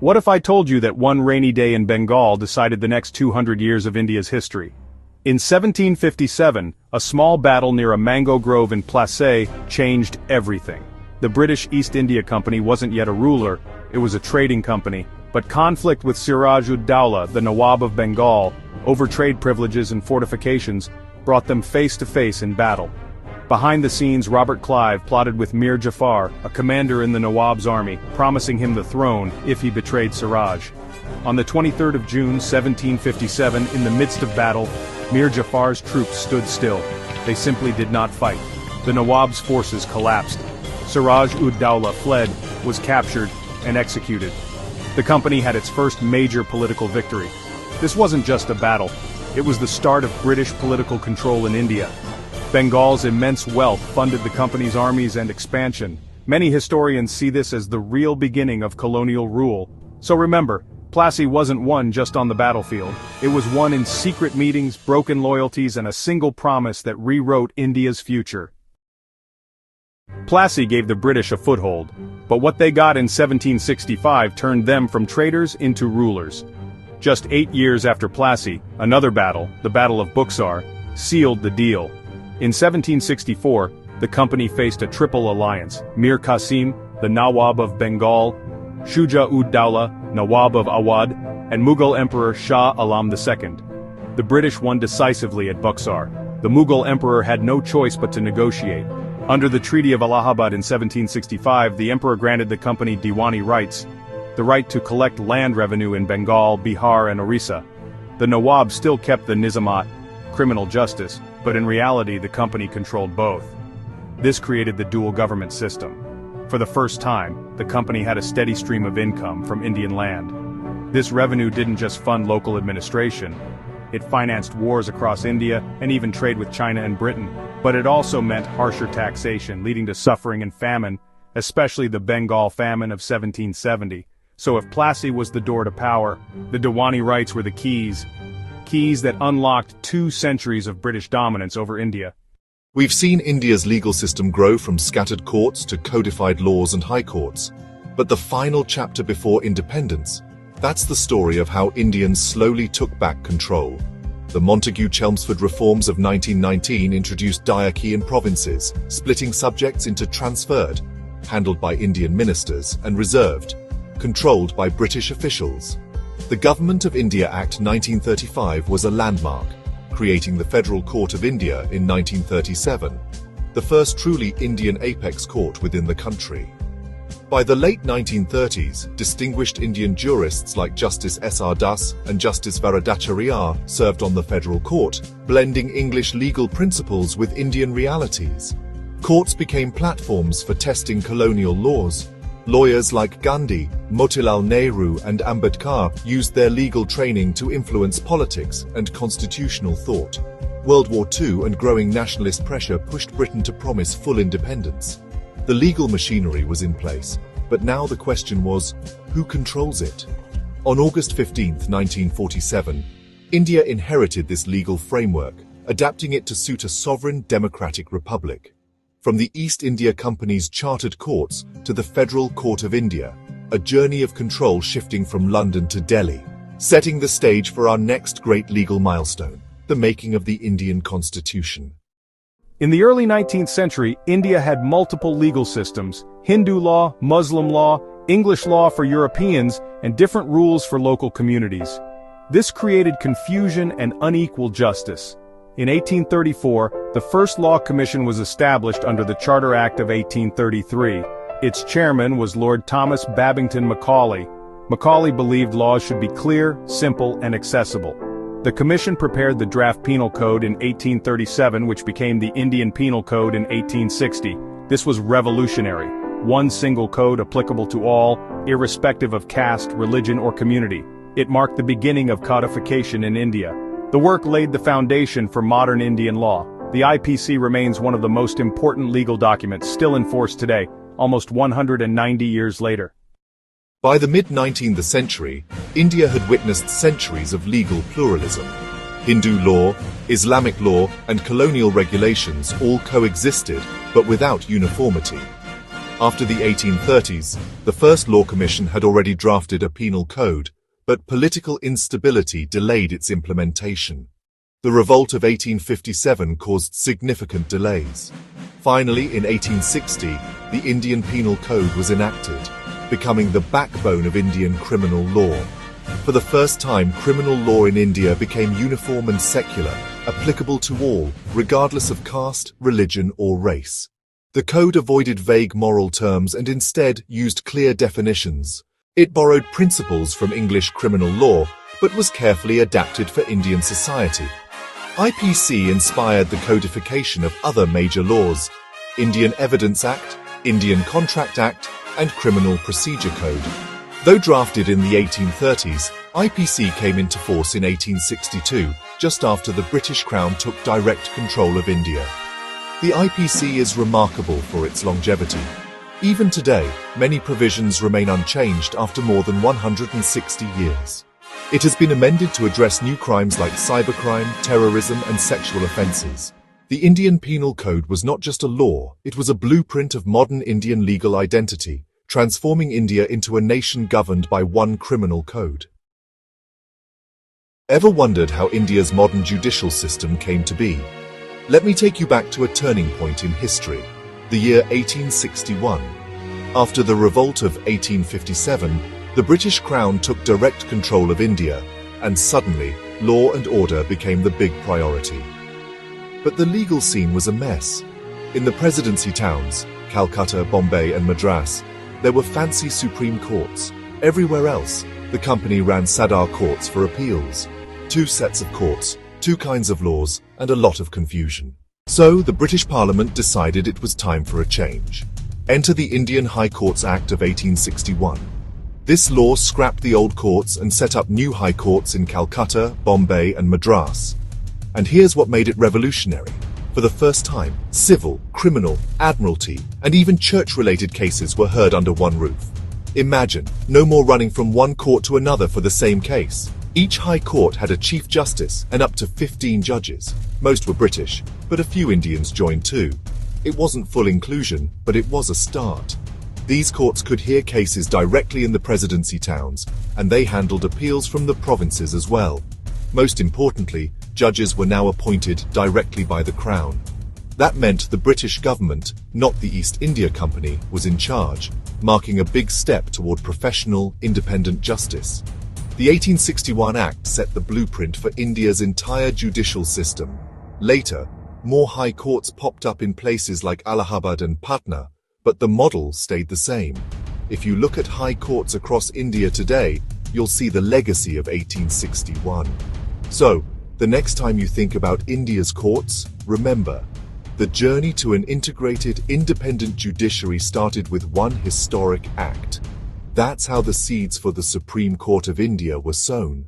What if I told you that one rainy day in Bengal decided the next 200 years of India's history? In 1757, a small battle near a mango grove in Plassey changed everything. The British East India Company wasn't yet a ruler, it was a trading company, but conflict with Siraj-ud-Dowlah, the Nawab of Bengal, over trade privileges and fortifications, brought them face to face in battle. Behind the scenes, Robert Clive plotted with Mir Jafar, a commander in the Nawab's army, promising him the throne if he betrayed Siraj. On the 23rd of June, 1757, in the midst of battle, Mir Jafar's troops stood still. They simply did not fight. The Nawab's forces collapsed. Siraj-ud-Dowlah fled, was captured, and executed. The company had its first major political victory. This wasn't just a battle. It was the start of British political control in India. Bengal's immense wealth funded the company's armies and expansion. Many historians see this as the real beginning of colonial rule. So remember, Plassey wasn't won just on the battlefield. It was won in secret meetings, broken loyalties, and a single promise that rewrote India's future. Plassey gave the British a foothold, but what they got in 1765 turned them from traders into rulers. Just 8 years after Plassey, another battle, the Battle of Buxar, sealed the deal. In 1764, the company faced a triple alliance: Mir Qasim, the Nawab of Bengal, Shuja-ud-Dowlah, Nawab of Awadh, and Mughal Emperor Shah Alam II. The British won decisively at Buxar. The Mughal Emperor had no choice but to negotiate. Under the Treaty of Allahabad in 1765, the emperor granted the company Diwani rights, the right to collect land revenue in Bengal, Bihar, and Orissa. The Nawab still kept the Nizamat, criminal justice, but in reality the company controlled both. This created the dual government system. For the first time, the company had a steady stream of income from Indian land. This revenue didn't just fund local administration. It financed wars across India and even trade with China and Britain. But it also meant harsher taxation, leading to suffering and famine, especially the Bengal famine of 1770. So if Plassey was the door to power, the Diwani rights were the keys that unlocked 2 centuries of British dominance over India. We've seen India's legal system grow from scattered courts to codified laws and high courts. But the final chapter before independence, that's the story of how Indians slowly took back control. The Montagu-Chelmsford reforms of 1919 introduced diarchy in provinces, splitting subjects into transferred, handled by Indian ministers, and reserved, controlled by British officials. The Government of India Act 1935 was a landmark, creating the Federal Court of India in 1937, the first truly Indian apex court within the country. By the late 1930s, distinguished Indian jurists like Justice S.R. Das and Justice Varadachariar served on the federal court, blending English legal principles with Indian realities. Courts became platforms for testing colonial laws. Lawyers like Gandhi, Motilal Nehru, and Ambedkar used their legal training to influence politics and constitutional thought. World War II and growing nationalist pressure pushed Britain to promise full independence. The legal machinery was in place, but now the question was, who controls it? On August 15, 1947, India inherited this legal framework, adapting it to suit a sovereign democratic republic. From the East India Company's chartered courts to the Federal Court of India, a journey of control shifting from London to Delhi, setting the stage for our next great legal milestone, the making of the Indian Constitution. In the early 19th century, India had multiple legal systems: Hindu law, Muslim law, English law for Europeans, and different rules for local communities. This created confusion and unequal justice. In 1834, the first law commission was established under the Charter Act of 1833. Its chairman was Lord Thomas Babington Macaulay. Macaulay believed laws should be clear, simple, and accessible. The commission prepared the draft penal code in 1837, which became the Indian Penal Code in 1860. This was revolutionary. One single code applicable to all, irrespective of caste, religion, or community. It marked the beginning of codification in India. The work laid the foundation for modern Indian law. The IPC remains one of the most important legal documents still in force today, almost 190 years later. By the mid-19th century, India had witnessed centuries of legal pluralism. Hindu law, Islamic law, and colonial regulations all coexisted, but without uniformity. After the 1830s, the first law commission had already drafted a penal code, but political instability delayed its implementation. The revolt of 1857 caused significant delays. Finally, in 1860, the Indian Penal Code was enacted, becoming the backbone of Indian criminal law. For the first time, criminal law in India became uniform and secular, applicable to all, regardless of caste, religion, or race. The code avoided vague moral terms and instead used clear definitions. It borrowed principles from English criminal law, but was carefully adapted for Indian society. IPC inspired the codification of other major laws: Indian Evidence Act, Indian Contract Act, and Criminal Procedure Code. Though drafted in the 1830s, IPC came into force in 1862, just after the British Crown took direct control of India. The IPC is remarkable for its longevity. Even today, many provisions remain unchanged after more than 160 years. It has been amended to address new crimes like cybercrime, terrorism, and sexual offences. The Indian Penal Code was not just a law, it was a blueprint of modern Indian legal identity, transforming India into a nation governed by one criminal code. Ever wondered how India's modern judicial system came to be? Let me take you back to a turning point in history, the year 1861. After the revolt of 1857, the British Crown took direct control of India, and suddenly, law and order became the big priority. But the legal scene was a mess. In the presidency towns, Calcutta, Bombay, and Madras, there were fancy supreme courts. Everywhere else, the company ran Sadar courts for appeals. 2 sets of courts, 2 kinds of laws, and a lot of confusion. So, the British Parliament decided it was time for a change. Enter the Indian High Courts Act of 1861. This law scrapped the old courts and set up new high courts in Calcutta, Bombay, and Madras. And here's what made it revolutionary. For the first time, civil, criminal, admiralty, and even church-related cases were heard under one roof. Imagine, no more running from one court to another for the same case. Each high court had a chief justice and up to 15 judges. Most were British, but a few Indians joined too. It wasn't full inclusion, but it was a start. These courts could hear cases directly in the presidency towns, and they handled appeals from the provinces as well. Most importantly, judges were now appointed directly by the Crown. That meant the British government, not the East India Company, was in charge, marking a big step toward professional, independent justice. The 1861 Act set the blueprint for India's entire judicial system. Later, more high courts popped up in places like Allahabad and Patna, but the model stayed the same. If you look at high courts across India today, you'll see the legacy of 1861. So, the next time you think about India's courts, remember, the journey to an integrated, independent judiciary started with one historic act. That's how the seeds for the Supreme Court of India were sown.